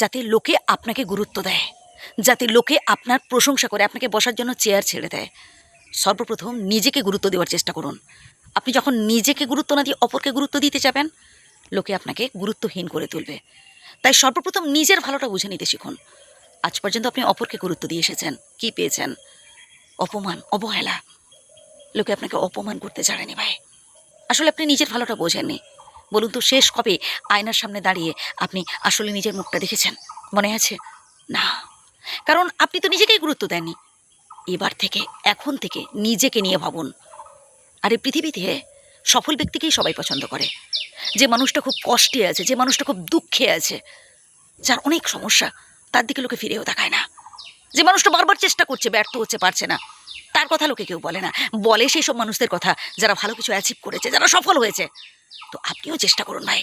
যাতে লোকে আপনাকে গুরুত্ব দেয়, যাতে লোকে আপনার প্রশংসা করে, আপনাকে বসার জন্য চেয়ার ছেড়ে দেয়। সর্বপ্রথম নিজেকে গুরুত্ব দেওয়ার চেষ্টা করুন। আপনি যখন নিজেকে গুরুত্ব না দিয়ে অপরকে গুরুত্ব দিতে যাবেন, লোকে আপনাকে গুরুত্বহীন করে তুলবে। তাই সর্বপ্রথম নিজের ভালোটা বুঝে নিতে শিখুন। আজ পর্যন্ত আপনি অপরকে গুরুত্ব দিয়ে এসেছেন, কি পেয়েছেন? অপমান, অবহেলা। লোকে আপনাকে অপমান করতে ছাড়েনি ভাই। আসলে আপনি নিজের ভালোটা বোঝেননি। বলুন তো, শেষ কবে আয়নার সামনে দাঁড়িয়ে আপনি আসলে নিজের মুখটা দেখেছেন? মনে আছে? না, কারণ আপনি তো নিজেকেই গুরুত্ব দেননি। এবার থেকে, এখন থেকে নিজেকে নিয়ে ভাবুন। আর এই পৃথিবীতে সফল ব্যক্তিকেই সবাই পছন্দ করে। যে মানুষটা খুব কষ্টে আছে, যে মানুষটা খুব দুঃখে আছে, যার অনেক সমস্যা, তার দিকে লোকে ফিরেও তাকায় না। যে মানুষটা বারবার চেষ্টা করছে, ব্যর্থ হচ্ছে, পারছে না, তার কথা লোকে কেউ বলে না। বলে সেই সব মানুষদের কথা যারা ভালো কিছু অ্যাচিভ করেছে, যারা সফল হয়েছে। তো আপনিও চেষ্টা করুন ভাই।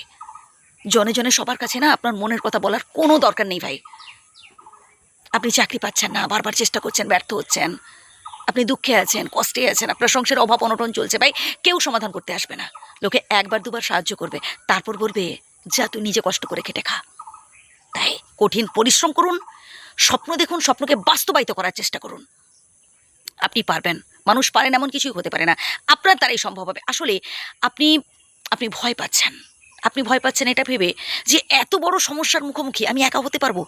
জনে জনে সবার কাছে না আপনার মনের কথা বলার কোনো দরকার নেই ভাই। আপনি চাকরি পাচ্ছেন না, বারবার চেষ্টা করছেন, ব্যর্থ হচ্ছেন, আপনি দুঃখে আছেন, কষ্টে আছেন, আপনার সংসারের অভাব অনটন চলছে, ভাই কেউ সমাধান করতে আসবে না। লোকে একবার দুবার সাহায্য করবে, তারপর বলবে যা তুই নিজে কষ্ট করে খেটে খা। তাই কঠিন পরিশ্রম করুন, স্বপ্ন দেখুন, স্বপ্নকে বাস্তবায়িত করার চেষ্টা করুন। আপনি পারবেন। মানুষ পারেন এমন কিছুই হতে পারে না, আপনার দ্বারাই সম্ভব হবে। আসলে আপনি আপনি ভয় পাচ্ছেন। আপনি ভয় পাচ্ছেন এটা ভেবে যে এত বড় সমস্যার মুখোমুখি আমি একা হতে পারবো,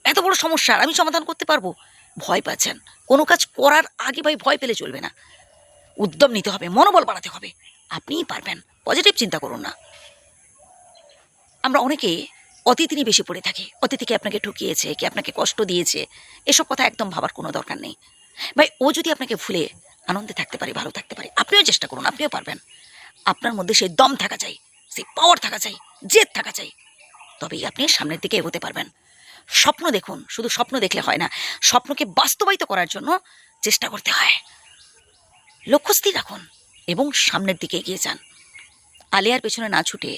এত বড় সমস্যার আমি সমাধান করতে পারবো। ভয় পাচ্ছেন। কোনো কাজ করার আগে ভাই ভয় পেলে চলবে না। উদ্যম নিতে হবে, মনোবল বাড়াতে হবে। আপনিই পারবেন। পজিটিভ চিন্তা করুন না। আমরা অনেকে অতীত নিয়ে বেশি পড়ে থাকি। অতীতকে আপনাকে ঠকিয়েছে, কি আপনাকে কষ্ট দিয়েছে, এসব কথা একদম ভাবার কোনো দরকার নেই ভাই। ও যদি আপনাকে ভুলে আনন্দে থাকতে পারে, ভালো থাকতে পারে, আপনিও চেষ্টা করুন, আপনিও পারবেন। আপনার মধ্যে সেই দম থাকা চাই, সেই পাওয়ার থাকা চাই, জেদ থাকা চাই, তবেই আপনি সামনের দিকে এগোতে পারবেন। স্বপ্ন দেখুন, শুধু স্বপ্ন দেখলে হয় না, স্বপ্নকে বাস্তবায়িত করার জন্য চেষ্টা করতে হয়। লক্ষ্য স্থির রাখুন এবং সামনের দিকে এগিয়ে যান। আলেয়ার পেছনে না ছুটে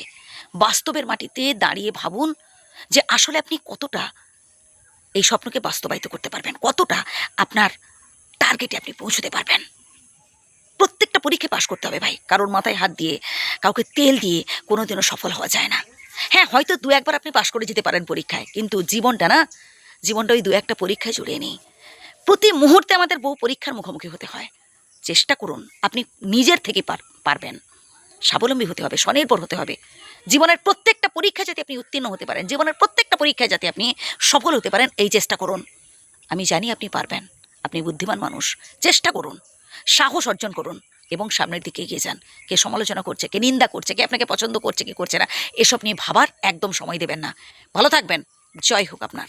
বাস্তবের মাটিতে দাঁড়িয়ে ভাবুন যে আসলে আপনি কতটা এই স্বপ্নকে বাস্তবায়িত করতে পারবেন, কতটা আপনার টার্গেটে আপনি পৌঁছতে পারবেন। প্রত্যেকটা পরীক্ষা পাশ করতে হবে ভাই। কারোর মাথায় হাত দিয়ে, কাউকে তেল দিয়ে কোনোদিনও সফল হওয়া যায় না। হ্যাঁ, হয়তো দু একবার আপনি পাশ করে যেতে পারেন পরীক্ষায়, কিন্তু জীবনটা না, জীবনটা ওই দু একটা পরীক্ষায় জড়িয়ে নেই। প্রতি মুহূর্তে আমাদের বহু পরীক্ষার মুখোমুখি হতে হয়। চেষ্টা করুন, আপনি নিজের থেকে পারবেন। স্বাবলম্বী হতে হবে, স্বনির্ভর হতে হবে। জীবনের প্রত্যেকটা পরীক্ষা যাতে আপনি উত্তীর্ণ হতে পারেন, জীবনের প্রত্যেকটা পরীক্ষায় যাতে আপনি সফল হতে পারেন, এই চেষ্টা করুন। আমি জানি আপনি পারবেন। আপনি বুদ্ধিমান মানুষ। চেষ্টা করুন, সাহস অর্জন করুন এবং সামনের দিকে এগিয়ে যান। কে সমালোচনা করছে, কে নিন্দা করছে, কে আপনাকে পছন্দ করছে, কে করছে না, এসব নিয়ে ভাবার একদম সময় দেবেন না। ভালো থাকবেন। জয় হোক আপনার।